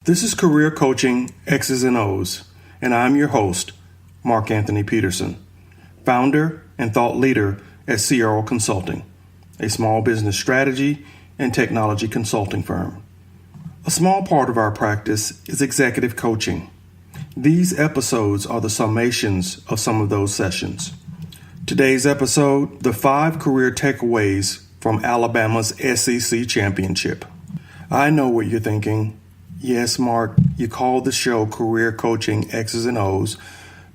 This is Career Coaching X's and O's, and I'm your host, Mark Anthony Peterson, founder and thought leader at Sierra Consulting, a small business strategy and technology consulting firm. A small part of our practice is executive coaching. These episodes are the summations of some of those sessions. Today's episode, the 5 career takeaways from Alabama's SEC Championship. I know what you're thinking. Yes, Mark, you call the show Career Coaching X's and O's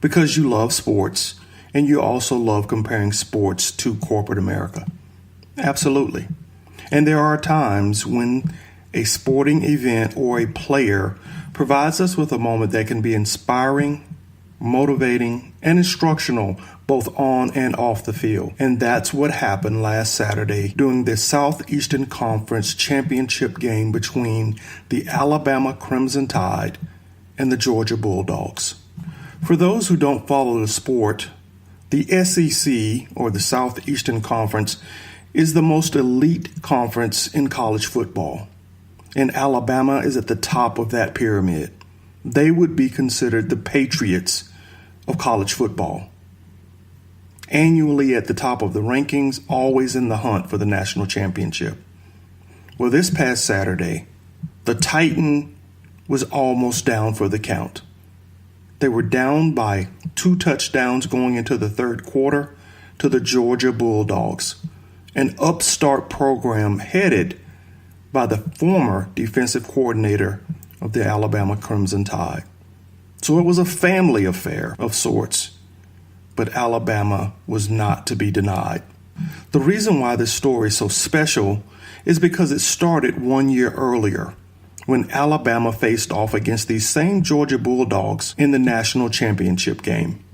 because you love sports and you also love comparing sports to corporate America. Absolutely. And there are times when a sporting event or a player provides us with a moment that can be inspiring, motivating, and instructional both on and off the field. And that's what happened last Saturday during the Southeastern Conference Championship game between the Alabama Crimson Tide and the Georgia Bulldogs. For those who don't follow the sport, the SEC, or the Southeastern Conference, is the most elite conference in college football. And Alabama is at the top of that pyramid. They would be considered the Patriots of college football. Annually at the top of the rankings, always in the hunt for the national championship. Well, this past Saturday, the Titan was almost down for the count. They were down by 2 touchdowns going into the third quarter to the Georgia Bulldogs, an upstart program headed by the former defensive coordinator of the Alabama Crimson Tide. So it was a family affair of sorts. But Alabama was not to be denied. The reason why this story is so special is because it started 1 year earlier when Alabama faced off against these same Georgia Bulldogs in the national championship game.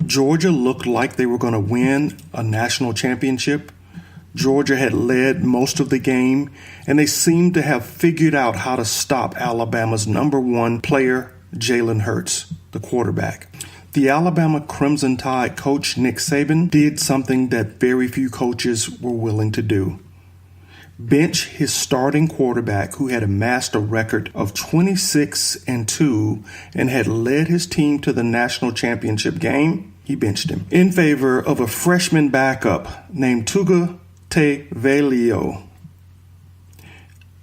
Georgia looked like they were going to win a national championship. Georgia had led most of the game, and they seemed to have figured out how to stop Alabama's number 1 player, Jalen Hurts, the quarterback. The Alabama Crimson Tide coach Nick Saban did something that very few coaches were willing to do. Bench his starting quarterback who had amassed a record of 26-2 and had led his team to the national championship game. He benched him in favor of a freshman backup named Tagovailoa.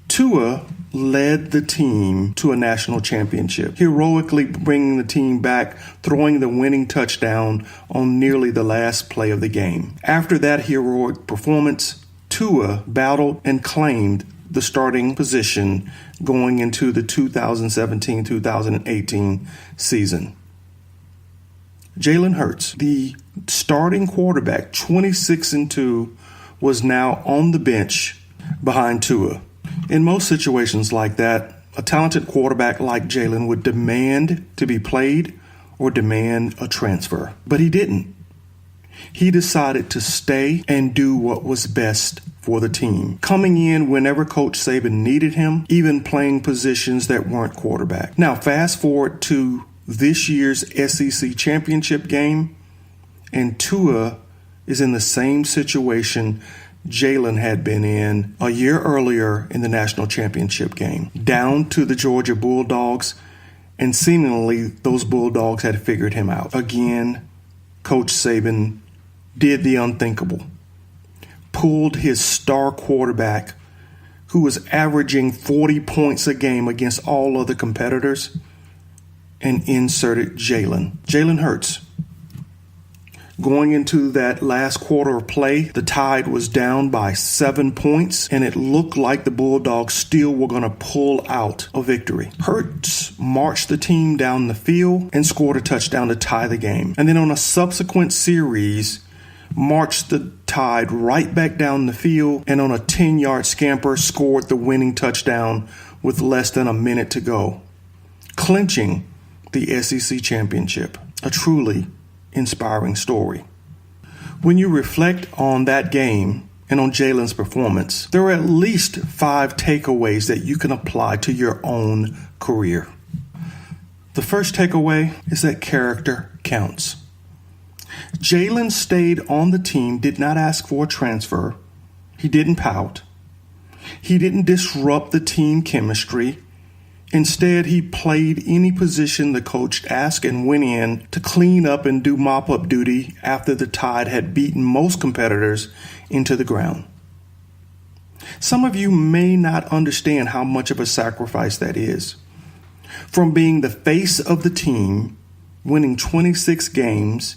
Tua led the team to a national championship, heroically bringing the team back, throwing the winning touchdown on nearly the last play of the game. After that heroic performance, Tua battled and claimed the starting position going into the 2017-2018 season. Jalen Hurts, the starting quarterback, 26-2, was now on the bench behind Tua. In most situations like that, a talented quarterback like Jalen would demand to be played or demand a transfer. But he didn't. He decided to stay and do what was best for the team, coming in whenever Coach Saban needed him, even playing positions that weren't quarterback. Now, fast forward to this year's SEC championship game, and Tua is in the same situation Jalen had been in a year earlier in the national championship game, down to the Georgia Bulldogs, and seemingly those Bulldogs had figured him out. Again, Coach Saban did the unthinkable, pulled his star quarterback, who was averaging 40 points a game against all other competitors, and inserted Jalen Hurts. Going into that last quarter of play, the Tide was down by 7 points, and it looked like the Bulldogs still were going to pull out a victory. Hurts marched the team down the field and scored a touchdown to tie the game. And then on a subsequent series, marched the Tide right back down the field, and on a 10-yard scamper, scored the winning touchdown with less than a minute to go, clinching the SEC championship. A truly inspiring story. When you reflect on that game and on Jalen's performance, there are at least 5 takeaways that you can apply to your own career. The first takeaway is that character counts. Jalen stayed on the team, did not ask for a transfer. He didn't pout. He didn't disrupt the team chemistry. Instead, he played any position the coach asked and went in to clean up and do mop-up duty after the Tide had beaten most competitors into the ground. Some of you may not understand how much of a sacrifice that is. From being the face of the team, winning 26 games,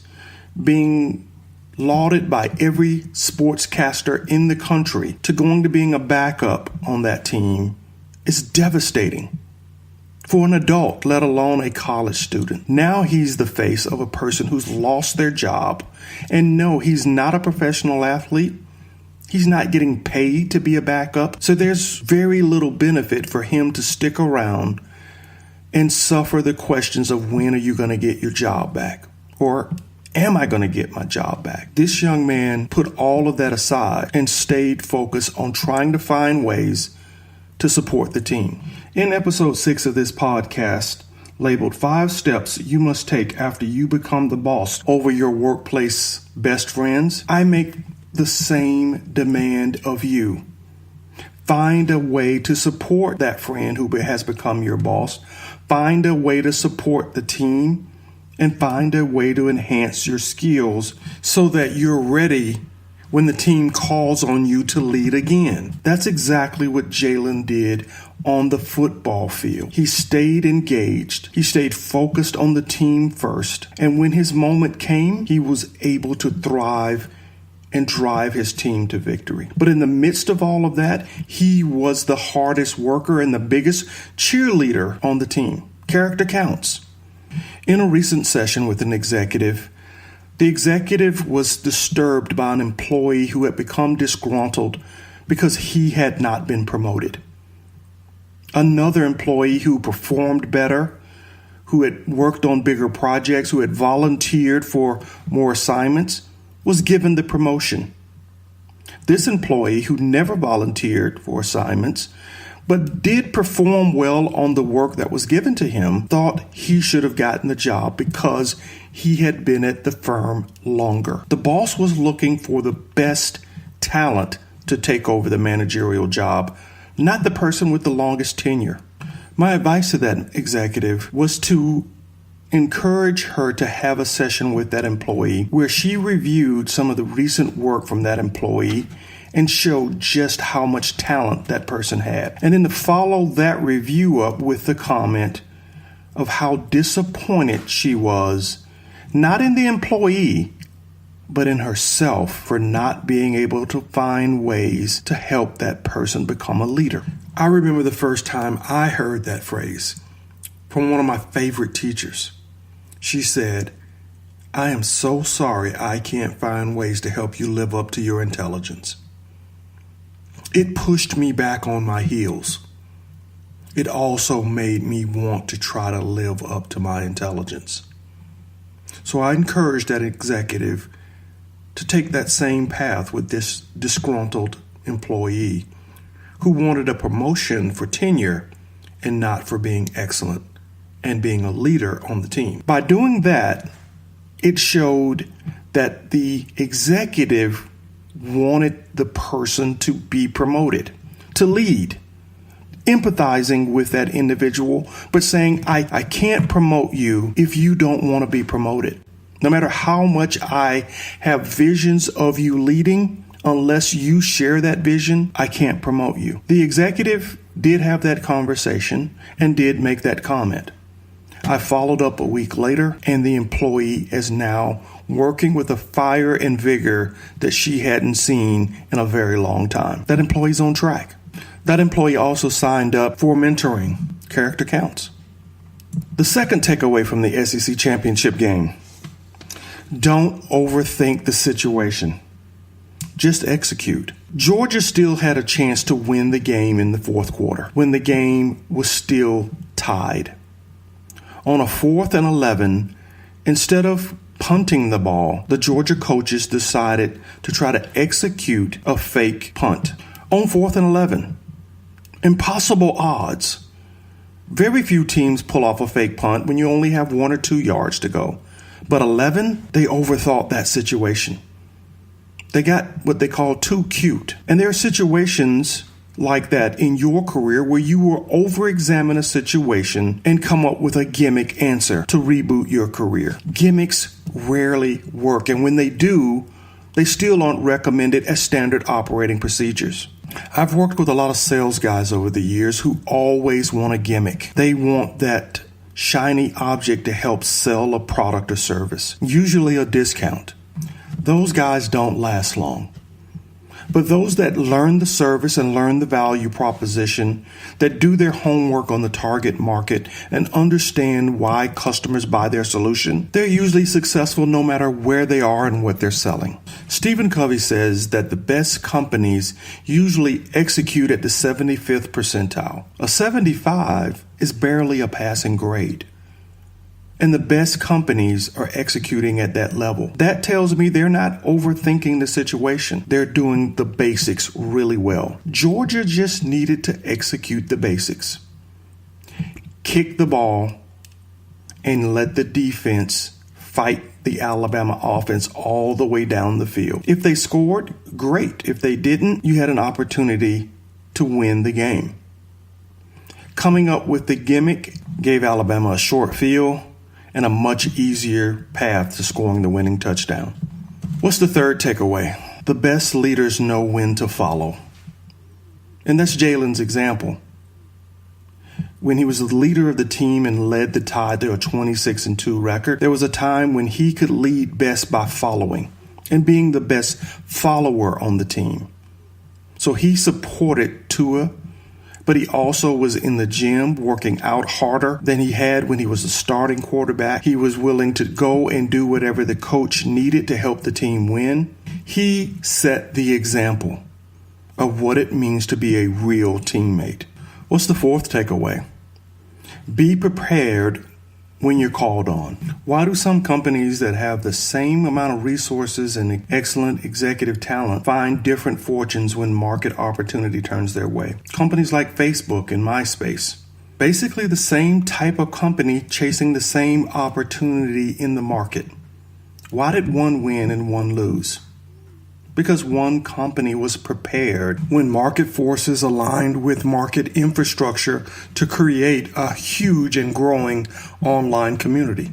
being lauded by every sportscaster in the country, to going to being a backup on that team is devastating for an adult, let alone a college student. Now he's the face of a person who's lost their job. And no, he's not a professional athlete. He's not getting paid to be a backup. So there's very little benefit for him to stick around and suffer the questions of when are you going to get your job back? Or am I going to get my job back? This young man put all of that aside and stayed focused on trying to find ways to support the team. In episode 6 of this podcast, labeled 5 Steps You Must Take After You Become the Boss Over Your Workplace Best Friends, I make the same demand of you. Find a way to support that friend who has become your boss. Find a way to support the team, and find a way to enhance your skills so that you're ready when the team calls on you to lead again. That's exactly what Jalen did on the football field. He stayed engaged. He stayed focused on the team first. And when his moment came, he was able to thrive and drive his team to victory. But in the midst of all of that, he was the hardest worker and the biggest cheerleader on the team. Character counts. In a recent session with an executive, the executive was disturbed by an employee who had become disgruntled because he had not been promoted. Another employee who performed better, who had worked on bigger projects, who had volunteered for more assignments, was given the promotion. This employee, who never volunteered for assignments, but did perform well on the work that was given to him, thought he should have gotten the job because he had been at the firm longer. The boss was looking for the best talent to take over the managerial job, not the person with the longest tenure. My advice to that executive was to encourage her to have a session with that employee where she reviewed some of the recent work from that employee and showed just how much talent that person had. And then to follow that review up with the comment of how disappointed she was, not in the employee, but in herself for not being able to find ways to help that person become a leader. I remember the first time I heard that phrase from one of my favorite teachers. She said, "I am so sorry I can't find ways to help you live up to your intelligence." It pushed me back on my heels. It also made me want to try to live up to my intelligence. So I encouraged that executive to take that same path with this disgruntled employee who wanted a promotion for tenure and not for being excellent and being a leader on the team. By doing that, it showed that the executive wanted the person to be promoted, to lead, empathizing with that individual, but saying, I can't promote you if you don't want to be promoted. No matter how much I have visions of you leading, unless you share that vision, I can't promote you. The executive did have that conversation and did make that comment. I followed up a week later, and the employee is now working with a fire and vigor that she hadn't seen in a very long time. That employee's on track. That employee also signed up for mentoring. Character counts. The second takeaway from the SEC championship game: don't overthink the situation. Just execute. Georgia still had a chance to win the game in the fourth quarter when the game was still tied. On a 4th and 11, instead of punting the ball, the Georgia coaches decided to try to execute a fake punt. On 4th and 11, impossible odds. Very few teams pull off a fake punt when you only have 1 or 2 yards to go. But 11, they overthought that situation. They got what they call too cute. And there are situations like that in your career where you will over-examine a situation and come up with a gimmick answer to reboot your career? Gimmicks rarely work, and when they do, they still aren't recommended as standard operating procedures. I've worked with a lot of sales guys over the years who always want a gimmick. They want that shiny object to help sell a product or service, usually a discount. Those guys don't last long. But those that learn the service and learn the value proposition, that do their homework on the target market and understand why customers buy their solution, they're usually successful no matter where they are and what they're selling. Stephen Covey says that the best companies usually execute at the 75th percentile. A 75 is barely a passing grade. And the best companies are executing at that level. That tells me they're not overthinking the situation. They're doing the basics really well. Georgia just needed to execute the basics. Kick the ball and let the defense fight the Alabama offense all the way down the field. If they scored, great. If they didn't, you had an opportunity to win the game. Coming up with the gimmick gave Alabama a short field and a much easier path to scoring the winning touchdown. What's the third takeaway? The best leaders know when to follow. And that's Jalen's example. When he was the leader of the team and led the Tide to a 26-2 record, there was a time when he could lead best by following and being the best follower on the team. So he supported Tua, but he also was in the gym working out harder than he had when he was a starting quarterback. He was willing to go and do whatever the coach needed to help the team win. He set the example of what it means to be a real teammate. What's the fourth takeaway? Be prepared when you're called on. Why do some companies that have the same amount of resources and excellent executive talent find different fortunes when market opportunity turns their way? Companies like Facebook and MySpace. Basically the same type of company chasing the same opportunity in the market. Why did one win and one lose? Because one company was prepared when market forces aligned with market infrastructure to create a huge and growing online community.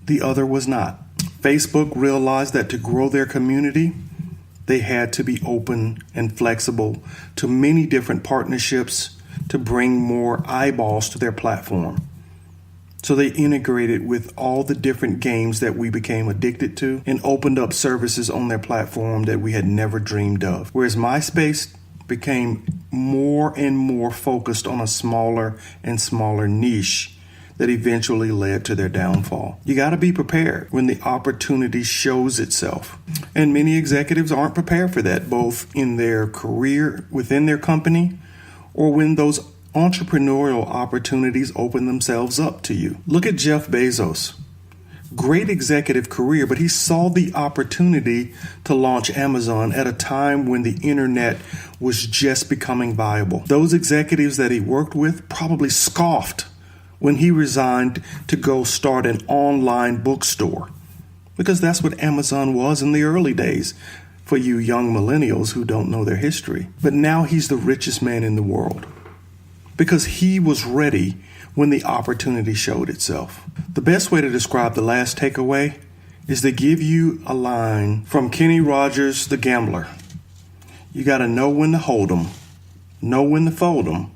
The other was not. Facebook realized that to grow their community, they had to be open and flexible to many different partnerships to bring more eyeballs to their platform. So they integrated with all the different games that we became addicted to and opened up services on their platform that we had never dreamed of. Whereas MySpace became more and more focused on a smaller and smaller niche that eventually led to their downfall. You got to be prepared when the opportunity shows itself. And many executives aren't prepared for that, both in their career within their company or when those entrepreneurial opportunities open themselves up to you. Look at Jeff Bezos. Great executive career, but he saw the opportunity to launch Amazon at a time when the internet was just becoming viable. Those executives that he worked with probably scoffed when he resigned to go start an online bookstore, because that's what Amazon was in the early days for you young millennials who don't know their history. But now he's the richest man in the world, because he was ready when the opportunity showed itself. The best way to describe the last takeaway is to give you a line from Kenny Rogers, the gambler. You got to know when to hold 'em, know when to fold 'em,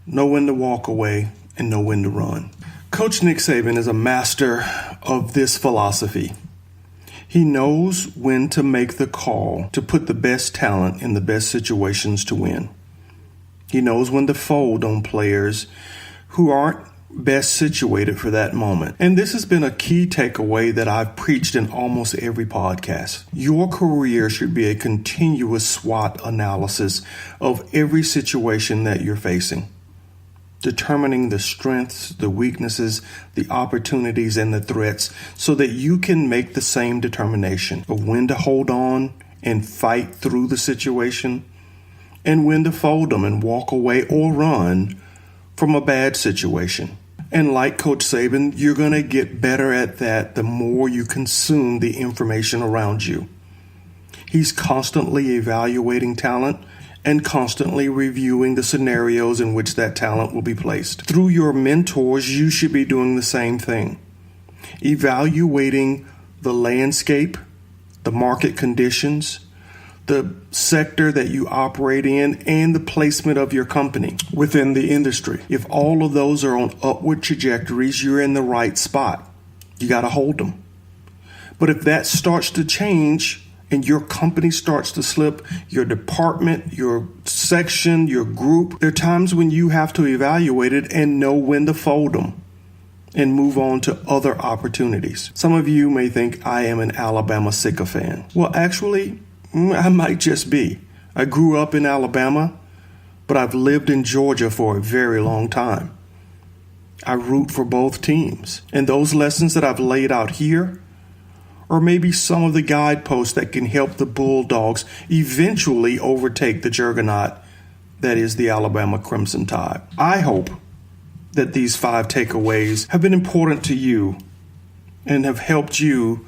know when to walk away, and know when to run. Coach Nick Saban is a master of this philosophy. He knows when to make the call to put the best talent in the best situations to win. He knows when to fold on players who aren't best situated for that moment. And this has been a key takeaway that I've preached in almost every podcast. Your career should be a continuous SWOT analysis of every situation that you're facing, determining the strengths, the weaknesses, the opportunities, and the threats so that you can make the same determination of when to hold on and fight through the situation, and when to fold them and walk away or run from a bad situation. And like Coach Saban, you're going to get better at that the more you consume the information around you. He's constantly evaluating talent and constantly reviewing the scenarios in which that talent will be placed. Through your mentors, you should be doing the same thing. Evaluating the landscape, the market conditions, the sector that you operate in, and the placement of your company within the industry. If all of those are on upward trajectories, you're in the right spot. You got to hold them. But if that starts to change and your company starts to slip, your department, your section, your group, there are times when you have to evaluate it and know when to fold them and move on to other opportunities. Some of you may think I am an Alabama sycophant. Well, actually, I might just be. I grew up in Alabama, but I've lived in Georgia for a very long time. I root for both teams. And those lessons that I've laid out here are maybe some of the guideposts that can help the Bulldogs eventually overtake the juggernaut that is the Alabama Crimson Tide. I hope that these 5 takeaways have been important to you and have helped you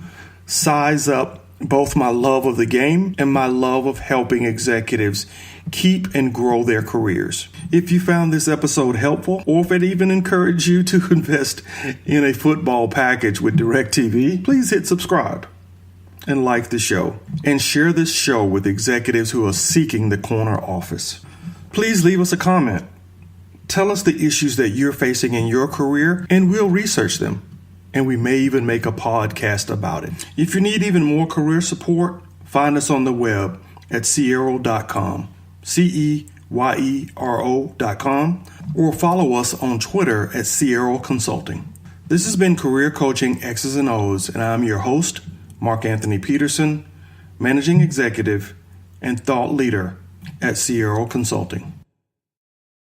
size up both my love of the game and my love of helping executives keep and grow their careers. If you found this episode helpful, or if it even encouraged you to invest in a football package with DirecTV, please hit subscribe and like the show, and share this show with executives who are seeking the corner office. Please leave us a comment. Tell us the issues that you're facing in your career, and we'll research them. And we may even make a podcast about it. If you need even more career support, find us on the web at Ceyero.com, Ceyero.com, or follow us on Twitter at Ceyero Consulting. This has been Career Coaching X's and O's, and I'm your host, Mark Anthony Peterson, Managing Executive and Thought Leader at Ceyero Consulting.